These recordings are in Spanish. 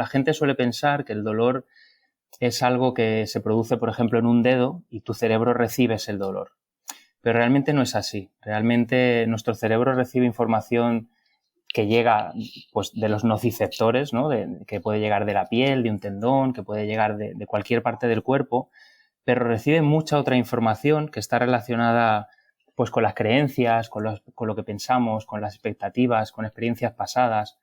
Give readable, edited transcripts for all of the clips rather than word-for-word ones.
La gente suele pensar que el dolor es algo que se produce, por ejemplo, en un dedo y tu cerebro recibe ese dolor. Pero realmente no es así. Realmente nuestro cerebro recibe información que llega pues, de los nociceptores, ¿no? Que puede llegar de la piel, de un tendón, que puede llegar de cualquier parte del cuerpo, pero recibe mucha otra información que está relacionada pues, con las creencias, con lo que pensamos, con las expectativas, con experiencias pasadas.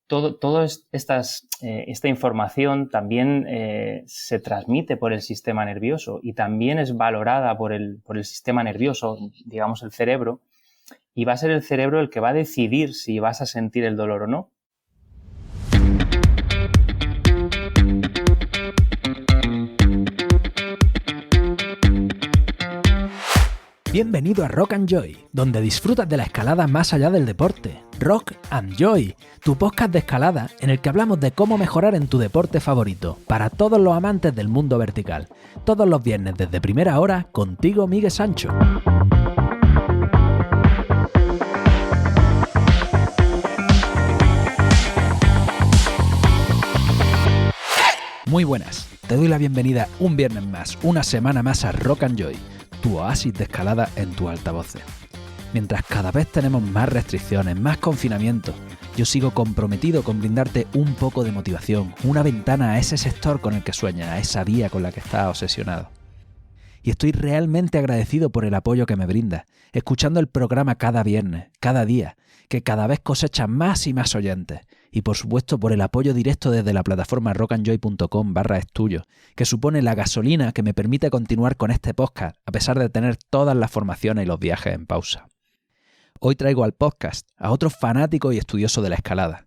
Toda esta información también se transmite por el sistema nervioso y también es valorada por el sistema nervioso, digamos el cerebro, y va a ser el cerebro el que va a decidir si vas a sentir el dolor o no. Bienvenido a Rock and Joy, donde disfrutas de la escalada más allá del deporte. Rock and Joy, tu podcast de escalada en el que hablamos de cómo mejorar en tu deporte favorito, para todos los amantes del mundo vertical. Todos los viernes desde primera hora, contigo Miguel Sancho. Muy buenas, te doy la bienvenida un viernes más, una semana más a Rock and Joy, tu oasis de escalada en tus altavoces. Mientras cada vez tenemos más restricciones, más confinamiento, yo sigo comprometido con brindarte un poco de motivación, una ventana a ese sector con el que sueñas, a esa vía con la que estás obsesionado. Y estoy realmente agradecido por el apoyo que me brindas, escuchando el programa cada viernes, cada día, que cada vez cosecha más y más oyentes. Y por supuesto por el apoyo directo desde la plataforma rockandjoy.com/estudio, que supone la gasolina que me permite continuar con este podcast, a pesar de tener todas las formaciones y los viajes en pausa. Hoy traigo al podcast a otro fanático y estudioso de la escalada.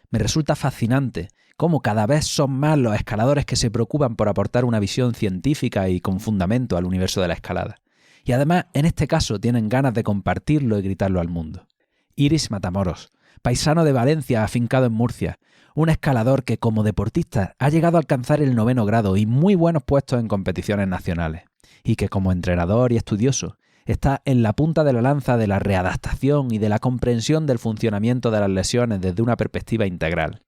Me resulta fascinante cómo cada vez son más los escaladores que se preocupan por aportar una visión científica y con fundamento al universo de la escalada. Y además, en este caso, tienen ganas de compartirlo y gritarlo al mundo. Iris Matamoros, paisano de Valencia afincado en Murcia, un escalador que como deportista ha llegado a alcanzar el 9º grado y muy buenos puestos en competiciones nacionales, y que como entrenador y estudioso está en la punta de la lanza de la readaptación y de la comprensión del funcionamiento de las lesiones desde una perspectiva integral.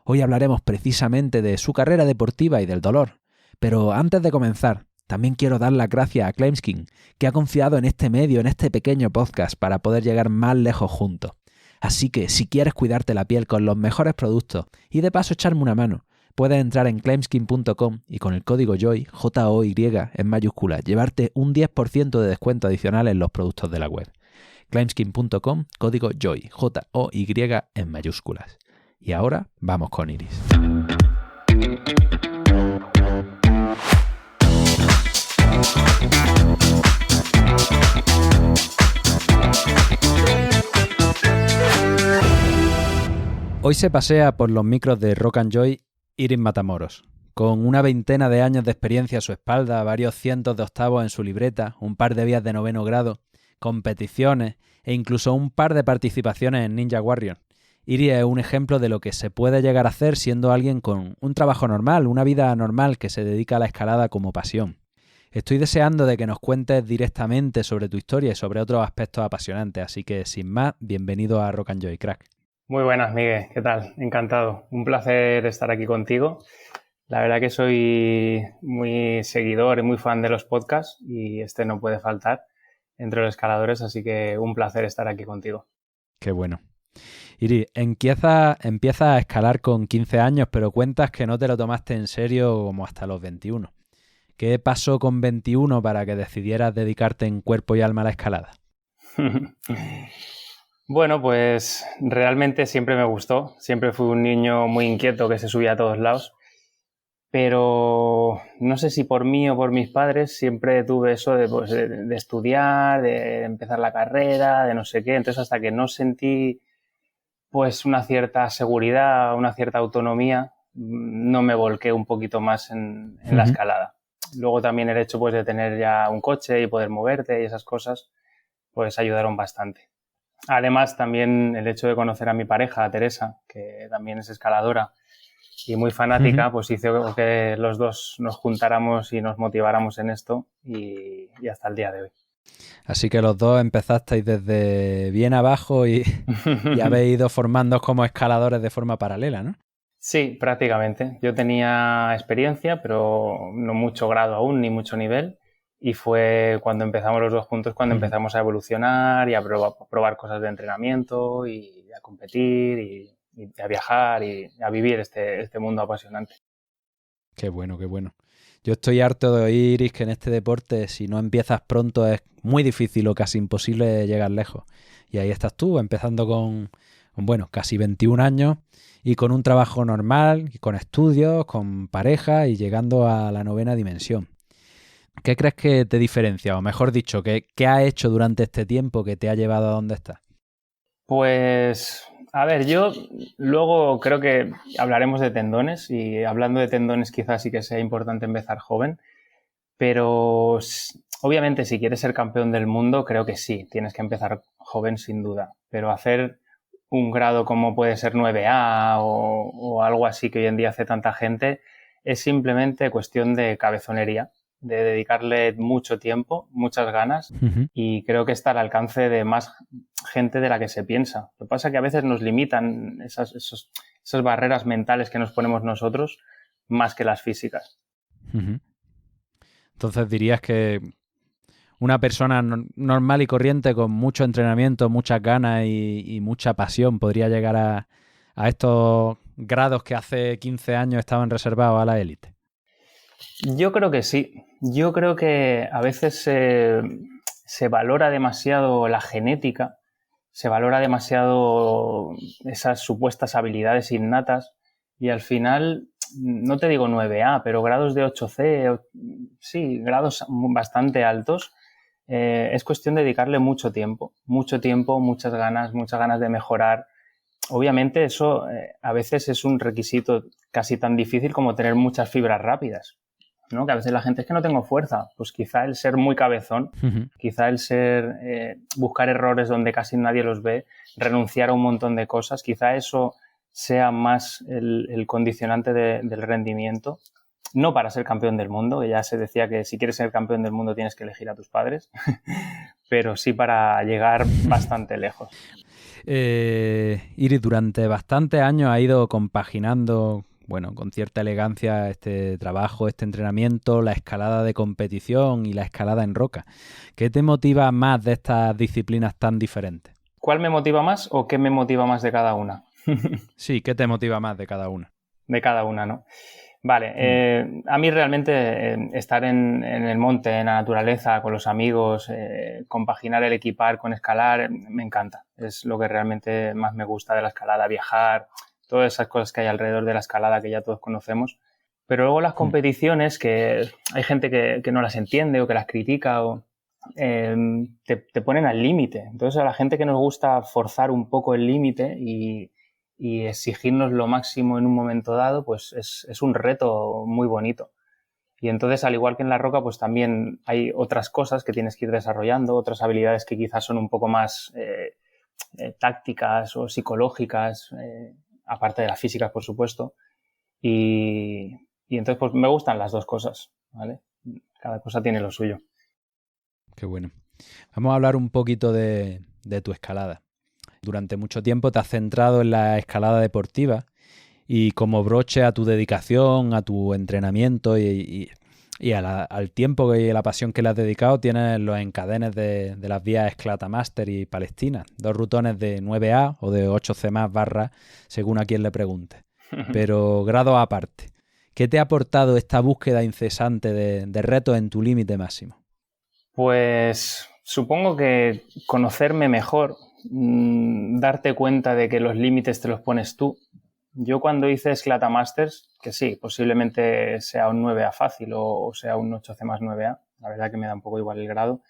Hoy hablaremos precisamente de su carrera deportiva y del dolor, pero antes de comenzar, también quiero dar las gracias a Claimskin, que ha confiado en este medio, en este pequeño podcast, para poder llegar más lejos juntos. Así que si quieres cuidarte la piel con los mejores productos y de paso echarme una mano, puedes entrar en claimskin.com y con el código JOY, J-O-Y en mayúsculas, llevarte un 10% de descuento adicional en los productos de la web. Claimskin.com, código JOY, J-O-Y en mayúsculas. Y ahora vamos con Iris. Hoy se pasea por los micros de Rock and Joy Iris Matamoros. Con una veintena de años de experiencia a su espalda, varios cientos de octavos en su libreta, un par de vías de 9º grado, competiciones e incluso un par de participaciones en Ninja Warrior. Iris es un ejemplo de lo que se puede llegar a hacer siendo alguien con un trabajo normal, una vida normal que se dedica a la escalada como pasión. Estoy deseando de que nos cuentes directamente sobre tu historia y sobre otros aspectos apasionantes, así que sin más, bienvenido a Rock and Joy, crack. Muy buenas, Miguel. ¿Qué tal? Encantado. Un placer estar aquí contigo. La verdad que soy muy seguidor y muy fan de los podcasts y este no puede faltar entre los escaladores, así que un placer estar aquí contigo. Qué bueno. Iris, empieza a escalar con 15 años, pero cuentas que no te lo tomaste en serio como hasta los 21. ¿Qué pasó con 21 para que decidieras dedicarte en cuerpo y alma a la escalada? Bueno, pues realmente siempre me gustó. Siempre fui un niño muy inquieto que se subía a todos lados. Pero no sé si por mí o por mis padres siempre tuve eso de estudiar, de empezar la carrera, de no sé qué. Entonces hasta que no sentí pues una cierta seguridad, una cierta autonomía, no me volqué un poquito más en la escalada. Luego también el hecho pues de tener ya un coche y poder moverte y esas cosas pues ayudaron bastante. Además, también el hecho de conocer a mi pareja, a Teresa, que también es escaladora y muy fanática, pues hizo que los dos nos juntáramos y nos motiváramos en esto y hasta el día de hoy. Así que los dos empezasteis desde bien abajo y habéis ido formándoos como escaladores de forma paralela, ¿no? Sí, prácticamente. Yo tenía experiencia, pero no mucho grado aún, ni mucho nivel. Y fue cuando empezamos los dos juntos, cuando Ujú. empezamos a evolucionar y a probar cosas de entrenamiento y a competir y a viajar y a vivir este mundo apasionante. Qué bueno, qué bueno. Yo estoy harto de oír, Iris, que en este deporte, si no empiezas pronto, es muy difícil o casi imposible llegar lejos. Y ahí estás tú, empezando con casi 21 años y con un trabajo normal, y con estudios, con pareja y llegando a la 9ª dimensión. ¿Qué crees que te diferencia? O mejor dicho, ¿qué has hecho durante este tiempo que te ha llevado a donde estás? Pues, a ver, yo luego creo que hablaremos de tendones y hablando de tendones quizás sí que sea importante empezar joven, pero obviamente si quieres ser campeón del mundo creo que sí, tienes que empezar joven sin duda, pero hacer un grado como puede ser 9A o algo así que hoy en día hace tanta gente es simplemente cuestión de cabezonería, de dedicarle mucho tiempo, muchas ganas Ujú. y creo que está al alcance de más gente de la que se piensa. Lo que pasa es que a veces nos limitan esas barreras mentales que nos ponemos nosotros más que las físicas. Ujú. Entonces dirías que una persona normal y corriente con mucho entrenamiento, muchas ganas y mucha pasión podría llegar a estos grados que hace 15 años estaban reservados a la élite. Yo creo que sí. Yo creo que a veces se valora demasiado la genética, se valora demasiado esas supuestas habilidades innatas y al final, no te digo 9A, pero grados de 8C, sí, grados bastante altos, es cuestión de dedicarle mucho tiempo, muchas ganas de mejorar. Obviamente eso a veces es un requisito casi tan difícil como tener muchas fibras rápidas, ¿no? Que a veces la gente es que no tengo fuerza. Pues quizá el ser muy cabezón, Ujú. quizá el ser buscar errores donde casi nadie los ve, renunciar a un montón de cosas, quizá eso sea más el condicionante del rendimiento. No para ser campeón del mundo, que ya se decía que si quieres ser campeón del mundo tienes que elegir a tus padres, pero sí para llegar bastante lejos. Iris, durante bastantes años ha ido compaginando, bueno, con cierta elegancia este trabajo, este entrenamiento, la escalada de competición y la escalada en roca. ¿Qué te motiva más de estas disciplinas tan diferentes? ¿Cuál me motiva más o qué me motiva más de cada una? Sí, ¿qué te motiva más de cada una? De cada una, ¿no? Vale, Mm. a mí realmente estar en el monte, en la naturaleza, con los amigos, compaginar el equipar con escalar, me encanta. Es lo que realmente más me gusta de la escalada, viajar, todas esas cosas que hay alrededor de la escalada que ya todos conocemos. Pero luego las Mm. competiciones, que hay gente que no las entiende o que las critica o te ponen al límite. Entonces a la gente que nos gusta forzar un poco el límite y exigirnos lo máximo en un momento dado, pues es un reto muy bonito. Y entonces, al igual que en la roca, pues también hay otras cosas que tienes que ir desarrollando, otras habilidades que quizás son un poco más tácticas o psicológicas, aparte de las físicas, por supuesto. Y entonces, pues me gustan las dos cosas, ¿vale? Cada cosa tiene lo suyo. Qué bueno. Vamos a hablar un poquito de tu escalada. Durante mucho tiempo te has centrado en la escalada deportiva y como broche a tu dedicación, a tu entrenamiento y al tiempo y a la pasión que le has dedicado, tienes los encadenes de las vías Esclata Master y Palestina, dos rutones de 9A o de 8C más barra, según a quien le pregunte. Pero grado aparte, ¿qué te ha aportado esta búsqueda incesante de retos en tu límite máximo? Pues supongo que conocerme mejor, darte cuenta de que los límites te los pones tú. Yo cuando hice Sclata Masters, que sí, posiblemente sea un 9A fácil o sea un 8C más 9A, la verdad que me da un poco igual el grado,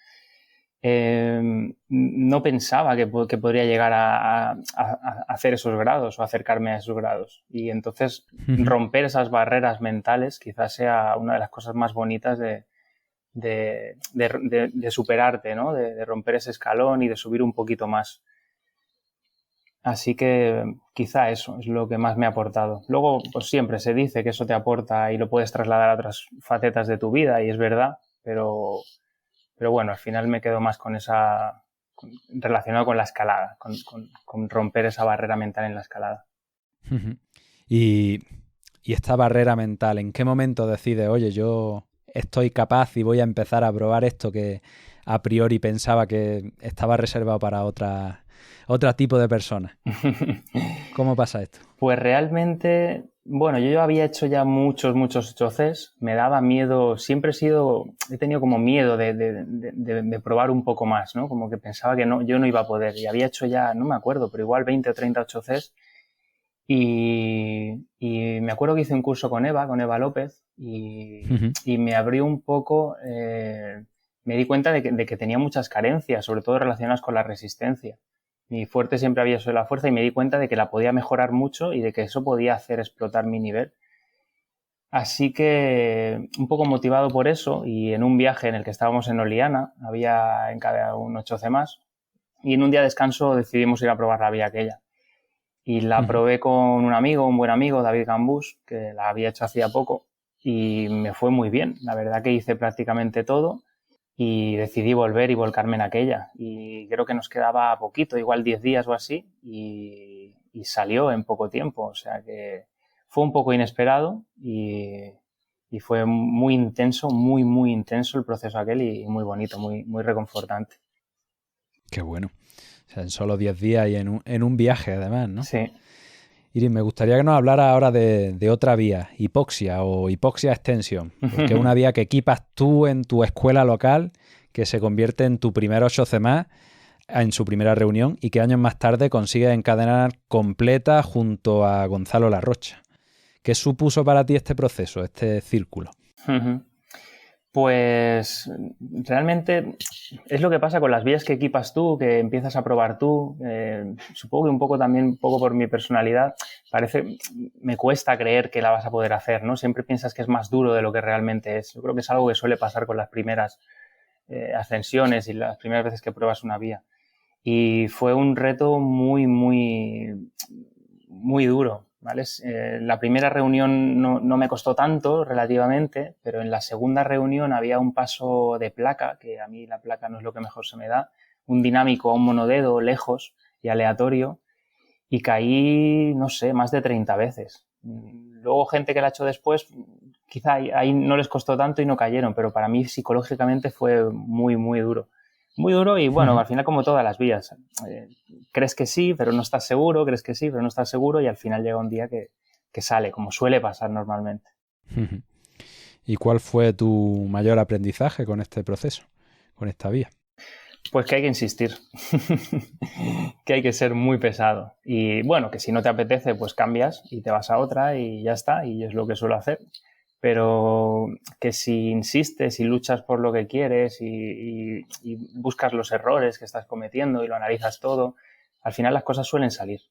no pensaba que podría llegar a hacer esos grados o acercarme a esos grados. Y entonces romper esas barreras mentales quizás sea una de las cosas más bonitas de superarte, ¿no? De romper ese escalón y de subir un poquito más. Así que quizá eso es lo que más me ha aportado. Luego, pues siempre se dice que eso te aporta y lo puedes trasladar a otras facetas de tu vida y es verdad, pero bueno, al final me quedo más con relacionado con la escalada, con romper esa barrera mental en la escalada. Y esta barrera mental, ¿en qué momento decides, oye, yo estoy capaz y voy a empezar a probar esto que a priori pensaba que estaba reservado para otro tipo de personas? ¿Cómo pasa esto? Pues realmente, bueno, yo había hecho ya muchos 8Cs, me daba miedo, he tenido como miedo de probar un poco más, ¿no? Como que pensaba que yo no iba a poder y había hecho ya, no me acuerdo, pero igual 20 o 30 8Cs y me acuerdo que hice un curso con Eva López y me abrió un poco, me di cuenta de que tenía muchas carencias, sobre todo relacionadas con la resistencia. Mi fuerte siempre había sido la fuerza y me di cuenta de que la podía mejorar mucho y de que eso podía hacer explotar mi nivel. Así que, un poco motivado por eso, y en un viaje en el que estábamos en Oliana, había en cada un 8C más, y en un día de descanso decidimos ir a probar la vía aquella. Y la probé con un buen amigo, David Gambús, que la había hecho hacía poco, y me fue muy bien. La verdad que hice prácticamente todo y decidí volver y volcarme en aquella. Y creo que nos quedaba poquito, igual 10 días o así, y salió en poco tiempo. O sea que fue un poco inesperado y fue muy intenso, muy intenso el proceso aquel y muy bonito, muy reconfortante. Qué bueno. O sea, en solo 10 días y en un viaje además, ¿no? Sí. Iris, me gustaría que nos hablara ahora de otra vía, hipoxia o hipoxia extension, porque es una vía que equipas tú en tu escuela local, que se convierte en tu primer 8C+, en su primera reunión, y que años más tarde consigues encadenar completa junto a Gonzalo Larrocha. ¿Qué supuso para ti este proceso, este círculo? Pues realmente es lo que pasa con las vías que equipas tú, que empiezas a probar tú. Supongo que un poco por mi personalidad, me cuesta creer que la vas a poder hacer, ¿no? Siempre piensas que es más duro de lo que realmente es. Yo creo que es algo que suele pasar con las primeras ascensiones y las primeras veces que pruebas una vía. Y fue un reto muy duro, ¿vale? La primera reunión no me costó tanto relativamente, pero en la segunda reunión había un paso de placa, que a mí la placa no es lo que mejor se me da, un dinámico a un monodedo lejos y aleatorio, y caí, no sé, más de 30 veces. Luego gente que la ha hecho después, quizá ahí no les costó tanto y no cayeron, pero para mí psicológicamente fue muy duro. Muy duro y bueno, al final como todas las vías. Crees que sí, pero no estás seguro, crees que sí, pero no estás seguro y al final llega un día que sale, como suele pasar normalmente. ¿Y cuál fue tu mayor aprendizaje con este proceso, con esta vía? Pues que hay que insistir, que hay que ser muy pesado. Y bueno, que si no te apetece, pues cambias y te vas a otra y ya está, y es lo que suelo hacer. Pero que si insistes y luchas por lo que quieres y buscas los errores que estás cometiendo y lo analizas todo, al final las cosas suelen salir.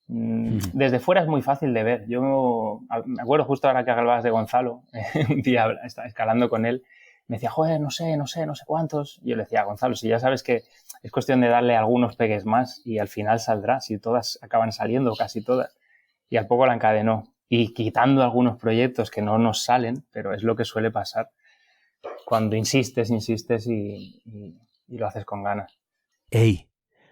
Desde fuera es muy fácil de ver. Yo me acuerdo justo ahora que hablabas de Gonzalo, un día estaba escalando con él, me decía, joder, no sé cuántos. Y yo le decía, Gonzalo, si ya sabes que es cuestión de darle algunos pegues más y al final saldrá, si todas acaban saliendo, casi todas. Y al poco la encadenó. Y quitando algunos proyectos que no nos salen, pero es lo que suele pasar cuando insistes y lo haces con ganas. ¡Ey!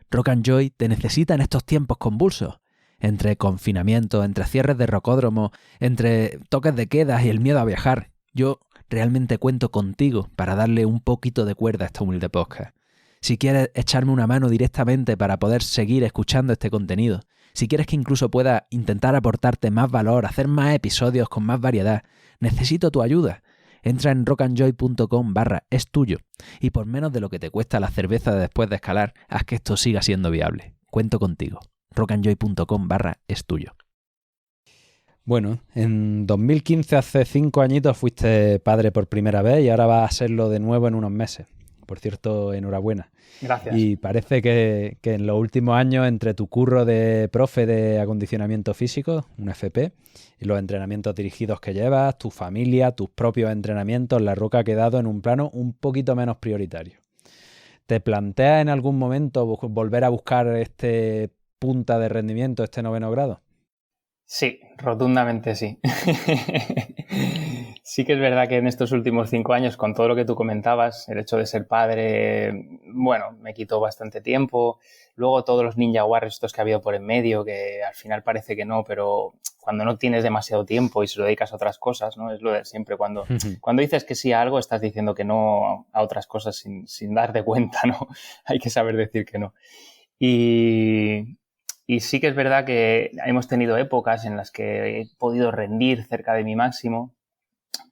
Rock and Joy te necesita en estos tiempos convulsos. Entre confinamiento, entre cierres de rocódromo, entre toques de quedas y el miedo a viajar. Yo realmente cuento contigo para darle un poquito de cuerda a este humilde podcast. Si quieres echarme una mano directamente para poder seguir escuchando este contenido, si quieres que incluso pueda intentar aportarte más valor, hacer más episodios con más variedad, necesito tu ayuda. Entra en rockandjoy.com/es-tuyo y por menos de lo que te cuesta la cerveza después de escalar, haz que esto siga siendo viable. Cuento contigo. rockandjoy.com/es-tuyo. Bueno, en 2015, hace 5 añitos, fuiste padre por primera vez y ahora vas a serlo de nuevo en unos meses. Por cierto, enhorabuena. Gracias. Y parece que en los últimos años, entre tu curro de profe de acondicionamiento físico, un FP, y los entrenamientos dirigidos que llevas, tu familia, tus propios entrenamientos, la roca ha quedado en un plano un poquito menos prioritario. ¿Te planteas en algún momento volver a buscar este punta de rendimiento, este 9º grado? Sí, rotundamente sí. Sí que es verdad que en estos últimos 5 años, con todo lo que tú comentabas, el hecho de ser padre, bueno, me quitó bastante tiempo. Luego todos los Ninja Warriors estos que ha habido por en medio, que al final parece que no, pero cuando no tienes demasiado tiempo y se lo dedicas a otras cosas, ¿no? Es lo de siempre. Cuando dices que sí a algo, estás diciendo que no a otras cosas sin darte cuenta, ¿no? Hay que saber decir que no. Y sí que es verdad que hemos tenido épocas en las que he podido rendir cerca de mi máximo,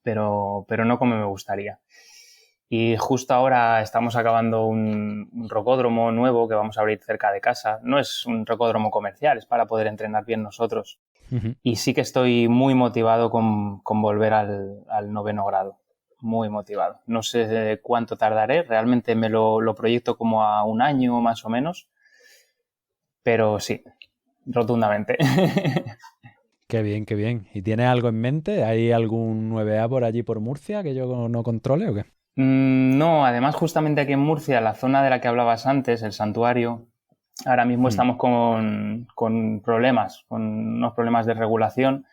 pero no como me gustaría. Y justo ahora estamos acabando un rocódromo nuevo que vamos a abrir cerca de casa. No es un rocódromo comercial, es para poder entrenar bien nosotros. Y sí que estoy muy motivado con volver al 9º grado. Muy motivado. No sé cuánto tardaré, realmente me lo proyecto como a 1 año más o menos, pero sí, rotundamente. Qué bien, qué bien. ¿Y tienes algo en mente? ¿Hay algún 9A por allí por Murcia que yo no controle o qué? No, además justamente aquí en Murcia, la zona de la que hablabas antes, el santuario, ahora mismo estamos con problemas, con unos problemas de regulación.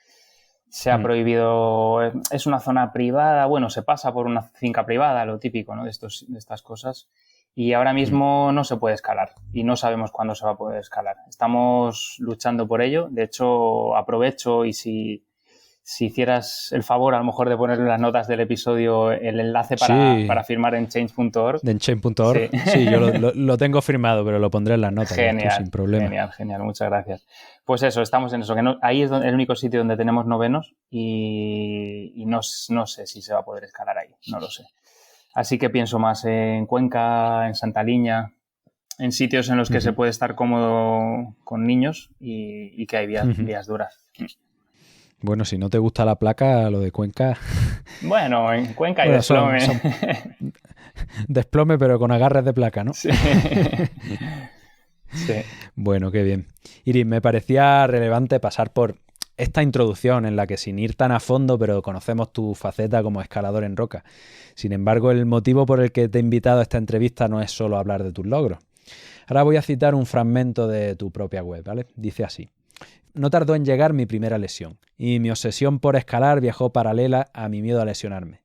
Se ha prohibido, es una zona privada, bueno, se pasa por una finca privada, lo típico, ¿no? De estas cosas. Y ahora mismo no se puede escalar y no sabemos cuándo se va a poder escalar. Estamos luchando por ello. De hecho, aprovecho y si hicieras el favor a lo mejor de poner en las notas del episodio el enlace para firmar en change.org. En change.org. Sí. Sí, yo lo tengo firmado, pero lo pondré en las notas. Genial, sin problema. Genial, muchas gracias. Pues eso, estamos en eso, que ahí es el único sitio donde tenemos novenos y no sé si se va a poder escalar ahí, no lo sé. Así que pienso más en Cuenca, en Santa Liña, en sitios en los que se puede estar cómodo con niños y que hay vías duras. Bueno, si no te gusta la placa, lo de Cuenca... Bueno, en Cuenca hay desplome. Desplome, pero con agarres de placa, ¿no? Sí. Sí. Bueno, qué bien. Iris, me parecía relevante pasar por esta introducción en la que sin ir tan a fondo, pero conocemos tu faceta como escalador en roca. Sin embargo, el motivo por el que te he invitado a esta entrevista no es solo hablar de tus logros. Ahora voy a citar un fragmento de tu propia web, ¿vale? Dice así: no tardó en llegar mi primera lesión, y mi obsesión por escalar viajó paralela a mi miedo a lesionarme.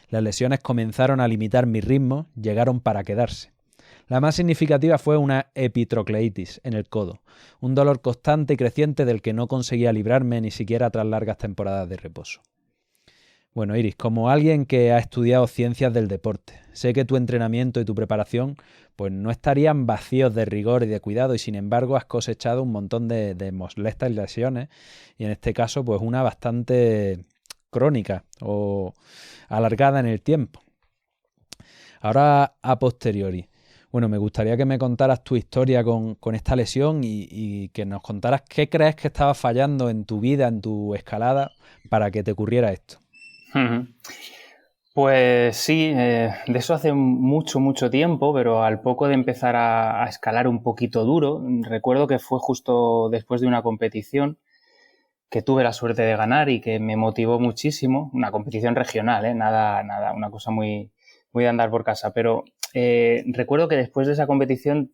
Las lesiones comenzaron a limitar mi ritmo, llegaron para quedarse. La más significativa fue una epitrocleitis en el codo, un dolor constante y creciente del que no conseguía librarme ni siquiera tras largas temporadas de reposo. Bueno, Iris, como alguien que ha estudiado ciencias del deporte, sé que tu entrenamiento y tu preparación pues no estarían vacíos de rigor y de cuidado, y sin embargo has cosechado un montón de molestas lesiones, y en este caso pues una bastante crónica o alargada en el tiempo. Ahora, a posteriori, bueno, me gustaría que me contaras tu historia con esta lesión y que nos contaras qué crees que estaba fallando en tu vida, en tu escalada, para que te ocurriera esto. Pues sí, de eso hace mucho tiempo, pero al poco de empezar a escalar un poquito duro, recuerdo que fue justo después de una competición que tuve la suerte de ganar y que me motivó muchísimo, una competición regional, nada, una cosa muy de andar por casa, pero recuerdo que después de esa competición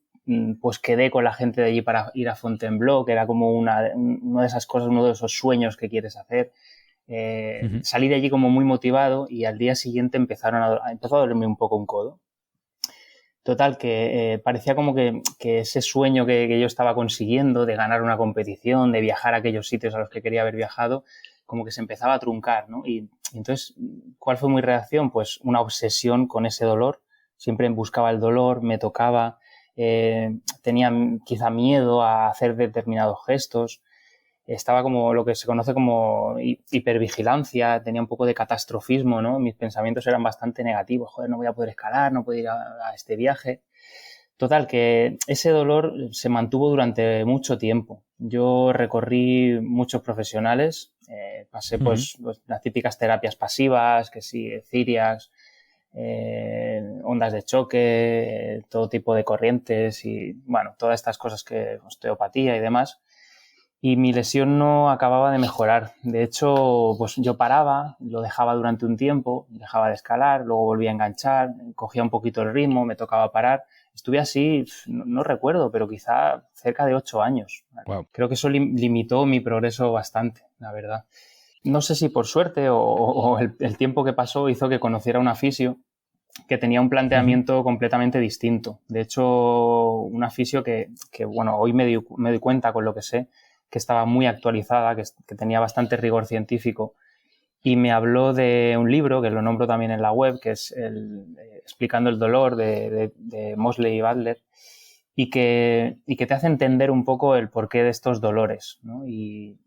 pues quedé con la gente de allí para ir a Fontainebleau, que era como una de esas cosas, uno de esos sueños que quieres hacer. Salí de allí como muy motivado y al día siguiente empezó a dolerme un poco un codo. Total, que parecía como que ese sueño que yo estaba consiguiendo de ganar una competición, de viajar a aquellos sitios a los que quería haber viajado, como que se empezaba a truncar, ¿no? Y entonces, ¿cuál fue mi reacción? Pues una obsesión con ese dolor. Siempre buscaba el dolor, me tocaba, tenía quizá miedo a hacer determinados gestos. Estaba como lo que se conoce como hipervigilancia, tenía un poco de catastrofismo, ¿no? Mis pensamientos eran bastante negativos. Joder, no voy a poder escalar, no puedo ir a este viaje. Total, que ese dolor se mantuvo durante mucho tiempo. Yo recorrí muchos profesionales, pasé pues las típicas terapias pasivas, que sí, Ciriax, ondas de choque, todo tipo de corrientes y, bueno, todas estas cosas que osteopatía y demás. Y mi lesión no acababa de mejorar. De hecho, pues yo paraba, lo dejaba durante un tiempo, dejaba de escalar, luego volvía a enganchar, cogía un poquito el ritmo, me tocaba parar. Estuve así, no recuerdo, pero quizá cerca de 8 años. Wow. Creo que eso limitó mi progreso bastante, la verdad. no sé si por suerte o el tiempo que pasó hizo que conociera a una fisio que tenía un planteamiento completamente distinto. De hecho, una fisio que bueno, hoy me doy cuenta con lo que sé, que estaba muy actualizada, que tenía bastante rigor científico, y me habló de un libro, que lo nombro también en la web, que es Explicando el dolor de Mosley y Butler, y que te hace entender un poco el porqué de estos dolores, ¿no? Y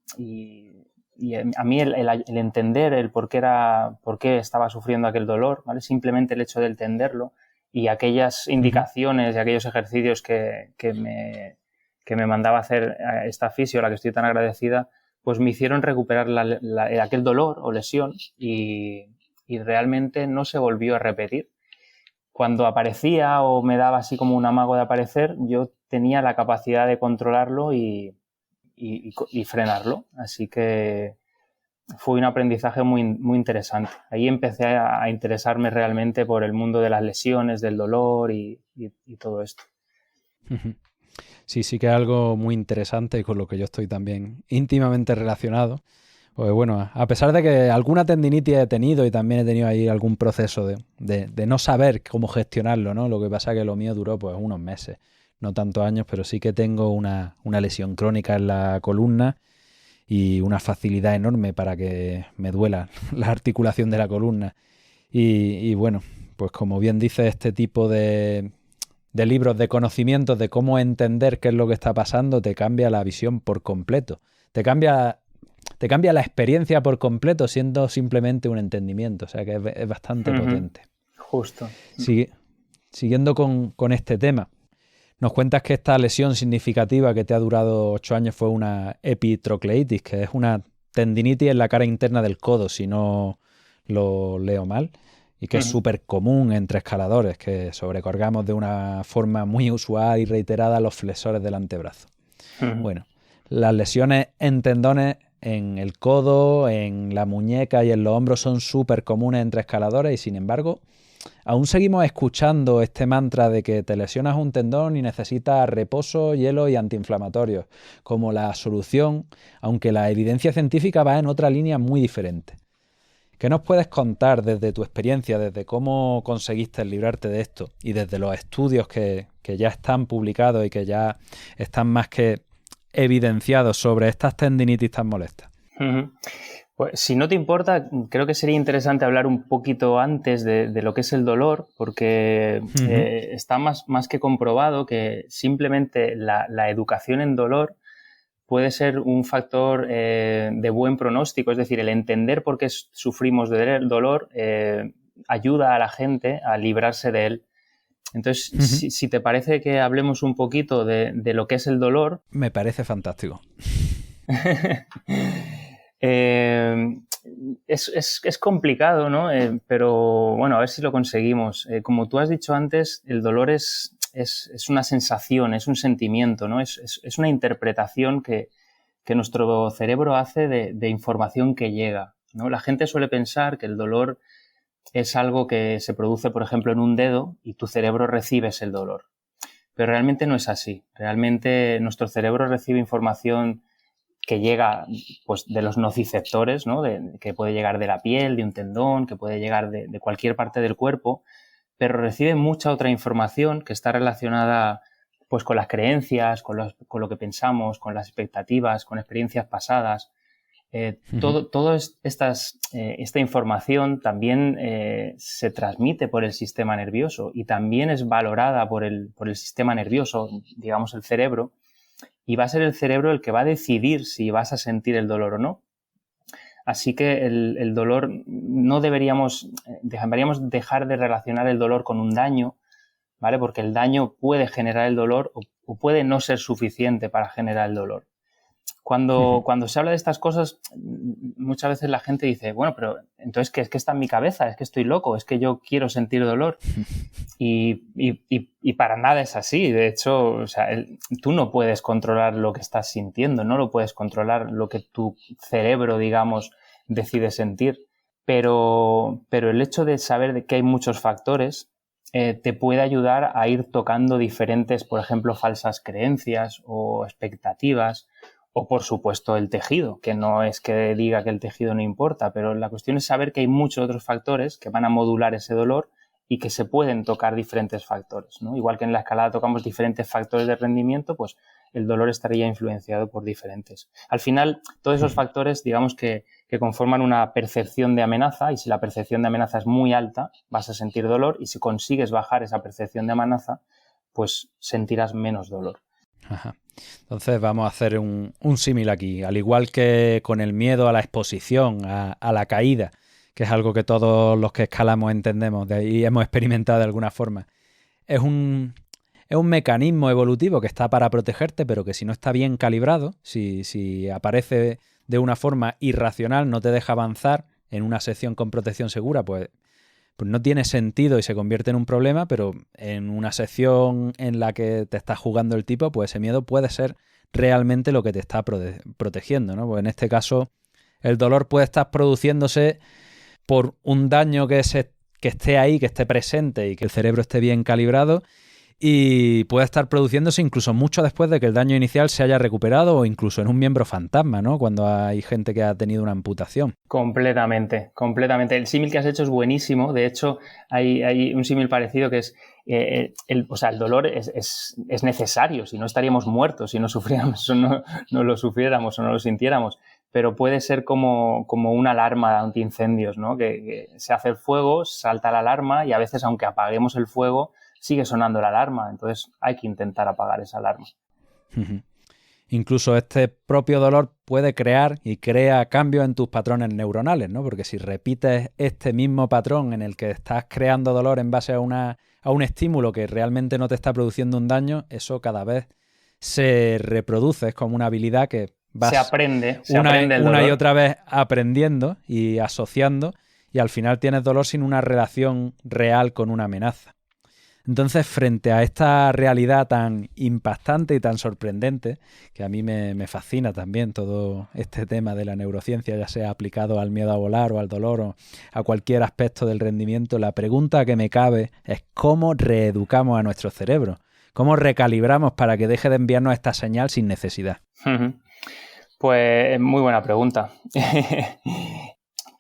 a mí el entender el por qué estaba sufriendo aquel dolor, ¿vale? Simplemente el hecho de entenderlo y aquellas indicaciones y aquellos ejercicios que me mandaba hacer esta fisio, a la que estoy tan agradecida, pues me hicieron recuperar aquel dolor o lesión y realmente no se volvió a repetir. Cuando aparecía o me daba así como un amago de aparecer, yo tenía la capacidad de controlarlo y frenarlo. Así que fue un aprendizaje muy, muy interesante. Ahí empecé a interesarme realmente por el mundo de las lesiones, del dolor y todo esto. Sí, sí que es algo muy interesante y con lo que yo estoy también íntimamente relacionado. Pues bueno, a pesar de que alguna tendinitis he tenido y también he tenido ahí algún proceso de no saber cómo gestionarlo, ¿no? Lo que pasa es que lo mío duró pues unos meses, no tantos años, pero sí que tengo una lesión crónica en la columna y una facilidad enorme para que me duela la articulación de la columna. Y bueno, pues como bien dice, este tipo de libros, de conocimientos, de cómo entender qué es lo que está pasando, te cambia la visión por completo. Te cambia la experiencia por completo siendo simplemente un entendimiento. O sea que es bastante potente. Justo. Siguiendo con este tema, nos cuentas que esta lesión significativa que te ha durado 8 años fue una epitrocleitis, que es una tendinitis en la cara interna del codo, si no lo leo mal, y que es súper común entre escaladores, que sobrecargamos de una forma muy usual y reiterada los flexores del antebrazo. Bueno, las lesiones en tendones en el codo, en la muñeca y en los hombros son súper comunes entre escaladores y sin embargo aún seguimos escuchando este mantra de que te lesionas un tendón y necesitas reposo, hielo y antiinflamatorios como la solución, aunque la evidencia científica va en otra línea muy diferente. ¿Qué nos puedes contar desde tu experiencia, desde cómo conseguiste librarte de esto y desde los estudios que ya están publicados y que ya están más que evidenciados sobre estas tendinitis tan molestas? Pues si no te importa, creo que sería interesante hablar un poquito antes de lo que es el dolor, porque está más que comprobado que simplemente la educación en dolor puede ser un factor de buen pronóstico, es decir, el entender por qué sufrimos del dolor ayuda a la gente a librarse de él. Entonces, si te parece que hablemos un poquito de lo que es el dolor... Me parece fantástico. Es complicado, ¿no? Pero bueno, a ver si lo conseguimos. Como tú has dicho antes, el dolor es una sensación, es un sentimiento, ¿no? Es una interpretación que nuestro cerebro hace de información que llega, ¿no? La gente suele pensar que el dolor es algo que se produce, por ejemplo, en un dedo y tu cerebro recibe ese dolor. Pero realmente no es así. Realmente nuestro cerebro recibe información que llega pues, de los nociceptores, ¿no? Que puede llegar de la piel, de un tendón, que puede llegar de cualquier parte del cuerpo, pero recibe mucha otra información que está relacionada pues, con las creencias, con lo que pensamos, con las expectativas, con experiencias pasadas. Toda esta información también se transmite por el sistema nervioso y también es valorada por el sistema nervioso, digamos el cerebro, y va a ser el cerebro el que va a decidir si vas a sentir el dolor o no. Así que el dolor deberíamos dejar de relacionar el dolor con un daño, ¿vale? Porque el daño puede generar el dolor o puede no ser suficiente para generar el dolor. Cuando se habla de estas cosas, muchas veces la gente dice, bueno, pero entonces ¿qué es que está en mi cabeza? Es que estoy loco, es que yo quiero sentir dolor. Y para nada es así. De hecho, o sea, tú no puedes controlar lo que estás sintiendo, no lo puedes controlar lo que tu cerebro, digamos, decide sentir. Pero el hecho de saber de que hay muchos factores te puede ayudar a ir tocando diferentes, por ejemplo, falsas creencias o expectativas O, por supuesto, el tejido, que no es que diga que el tejido no importa, pero la cuestión es saber que hay muchos otros factores que van a modular ese dolor y que se pueden tocar diferentes factores, ¿no? Igual que en la escalada tocamos diferentes factores de rendimiento, pues el dolor estaría influenciado por diferentes. Al final, todos esos factores, digamos que conforman una percepción de amenaza, y si la percepción de amenaza es muy alta, vas a sentir dolor, y si consigues bajar esa percepción de amenaza, pues sentirás menos dolor. Ajá. Entonces vamos a hacer un símil aquí. Al igual que con el miedo a la exposición, a la caída, que es algo que todos los que escalamos entendemos y hemos experimentado de alguna forma, es un mecanismo evolutivo que está para protegerte, pero que si no está bien calibrado, si aparece de una forma irracional, no te deja avanzar en una sección con protección segura, pues no tiene sentido y se convierte en un problema, pero en una sección en la que te estás jugando el tipo, pues ese miedo puede ser realmente lo que te está protegiendo, ¿no? Pues en este caso, el dolor puede estar produciéndose por un daño que esté ahí, que esté presente y que el cerebro esté bien calibrado, y puede estar produciéndose incluso mucho después de que el daño inicial se haya recuperado o incluso en un miembro fantasma, ¿no? Cuando hay gente que ha tenido una amputación. Completamente. El símil que has hecho es buenísimo. De hecho, hay un símil parecido que es el dolor es necesario, si no estaríamos muertos, si no sufriéramos o no lo sufriéramos o no lo sintiéramos. Pero puede ser como una alarma antiincendios, ¿no? Que se hace el fuego, salta la alarma y a veces, aunque apaguemos el fuego, sigue sonando la alarma. Entonces hay que intentar apagar esa alarma. Incluso este propio dolor puede crear y crea cambios en tus patrones neuronales, ¿no? Porque si repites este mismo patrón en el que estás creando dolor en base a un estímulo que realmente no te está produciendo un daño, eso cada vez se reproduce. Es como una habilidad que vas se aprende una y otra vez aprendiendo y asociando, y al final tienes dolor sin una relación real con una amenaza. Entonces, frente a esta realidad tan impactante y tan sorprendente, que a mí me fascina también todo este tema de la neurociencia, ya sea aplicado al miedo a volar o al dolor o a cualquier aspecto del rendimiento, la pregunta que me cabe es cómo reeducamos a nuestro cerebro, cómo recalibramos para que deje de enviarnos esta señal sin necesidad. Pues muy buena pregunta.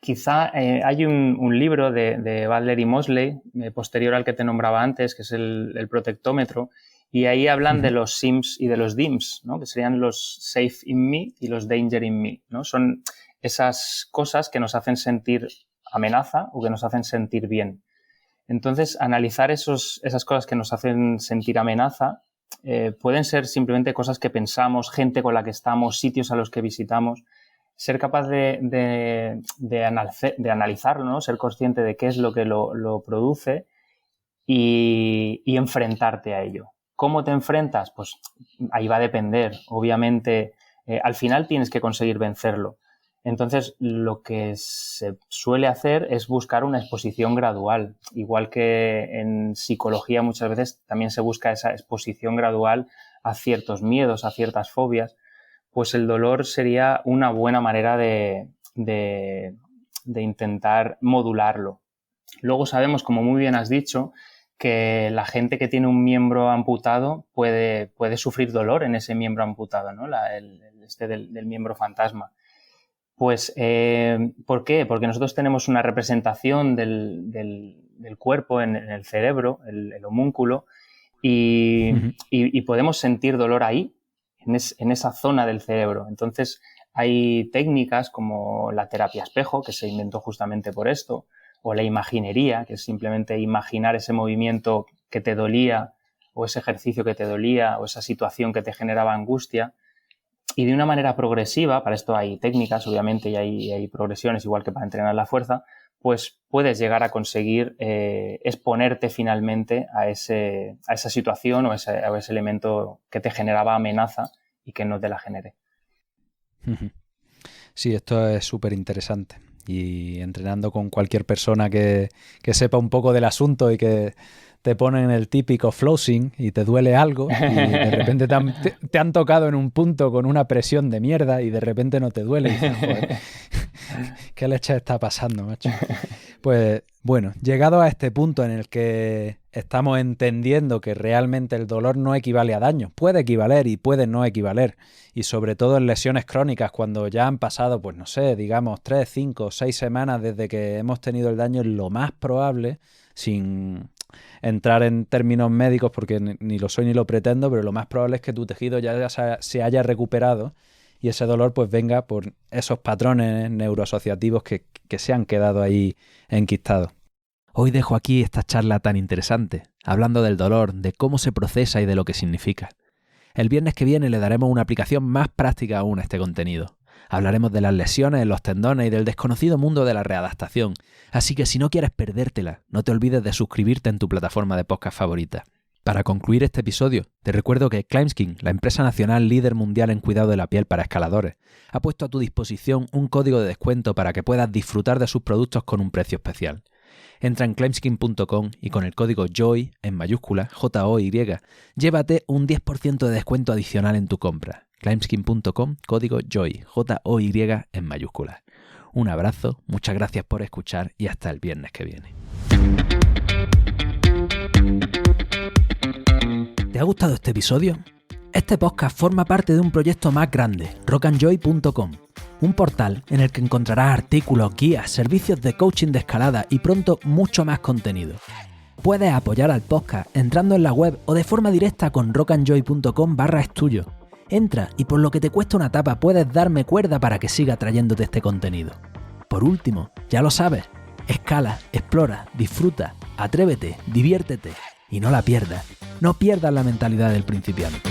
Quizá hay un libro de Butler y Mosley, posterior al que te nombraba antes, que es el protectómetro, y ahí hablan de los SIMS y de los DIMS, ¿no? Que serían los safe in me y los danger in me, ¿no? Son esas cosas que nos hacen sentir amenaza o que nos hacen sentir bien. Entonces, analizar esas cosas que nos hacen sentir amenaza pueden ser simplemente cosas que pensamos, gente con la que estamos, sitios a los que visitamos. Ser capaz de analizarlo, ¿no? Ser consciente de qué es lo que lo produce y enfrentarte a ello. ¿Cómo te enfrentas? Pues ahí va a depender. Obviamente, al final tienes que conseguir vencerlo. Entonces, lo que se suele hacer es buscar una exposición gradual. Igual que en psicología muchas veces también se busca esa exposición gradual a ciertos miedos, a ciertas fobias. Pues el dolor sería una buena manera de intentar modularlo. Luego sabemos, como muy bien has dicho, que la gente que tiene un miembro amputado puede sufrir dolor en ese miembro amputado, ¿no? Del miembro fantasma. Pues, ¿por qué? Porque nosotros tenemos una representación del cuerpo en el cerebro, el homúnculo, y podemos sentir dolor ahí, en esa zona del cerebro. Entonces, hay técnicas como la terapia espejo, que se inventó justamente por esto, o la imaginería, que es simplemente imaginar ese movimiento que te dolía, o ese ejercicio que te dolía, o esa situación que te generaba angustia. Y de una manera progresiva, para esto hay técnicas, obviamente, y hay progresiones, igual que para entrenar la fuerza, pues puedes llegar a conseguir exponerte finalmente a esa situación o a ese elemento que te generaba amenaza y que no te la genere. Sí, esto es súper interesante. Y entrenando con cualquier persona que sepa un poco del asunto y que te ponen el típico flossing y te duele algo y de repente te han tocado en un punto con una presión de mierda y de repente no te duele y dices, joder, ¿qué leche está pasando, macho? Pues bueno, llegado a este punto en el que estamos entendiendo que realmente el dolor no equivale a daño. Puede equivaler y puede no equivaler. Y sobre todo en lesiones crónicas, cuando ya han pasado, pues no sé, digamos 3, 5, 6 semanas desde que hemos tenido el daño, lo más probable, sin entrar en términos médicos porque ni lo soy ni lo pretendo, pero lo más probable es que tu tejido ya se haya recuperado y ese dolor pues venga por esos patrones neuroasociativos que se han quedado ahí enquistados. Hoy dejo aquí esta charla tan interesante, hablando del dolor, de cómo se procesa y de lo que significa. El viernes que viene le daremos una aplicación más práctica aún a este contenido. Hablaremos de las lesiones en los tendones y del desconocido mundo de la readaptación, así que si no quieres perdértela, no te olvides de suscribirte en tu plataforma de podcast favorita. Para concluir este episodio, te recuerdo que Climbskin, la empresa nacional líder mundial en cuidado de la piel para escaladores, ha puesto a tu disposición un código de descuento para que puedas disfrutar de sus productos con un precio especial. Entra en climbskin.com y con el código JOY, en mayúsculas, JOY, llévate un 10% de descuento adicional en tu compra. climbskin.com, código JOY, JOY en mayúsculas. Un abrazo, muchas gracias por escuchar y hasta el viernes que viene. ¿Te ha gustado este episodio? Este podcast forma parte de un proyecto más grande, rockandjoy.com, un portal en el que encontrarás artículos, guías, servicios de coaching de escalada y pronto mucho más contenido. Puedes apoyar al podcast entrando en la web o de forma directa con rockandjoy.com/estudio. Entra y por lo que te cuesta una tapa puedes darme cuerda para que siga trayéndote este contenido. Por último, ya lo sabes, escala, explora, disfruta, atrévete, diviértete y no la pierdas. No pierdas la mentalidad del principiante.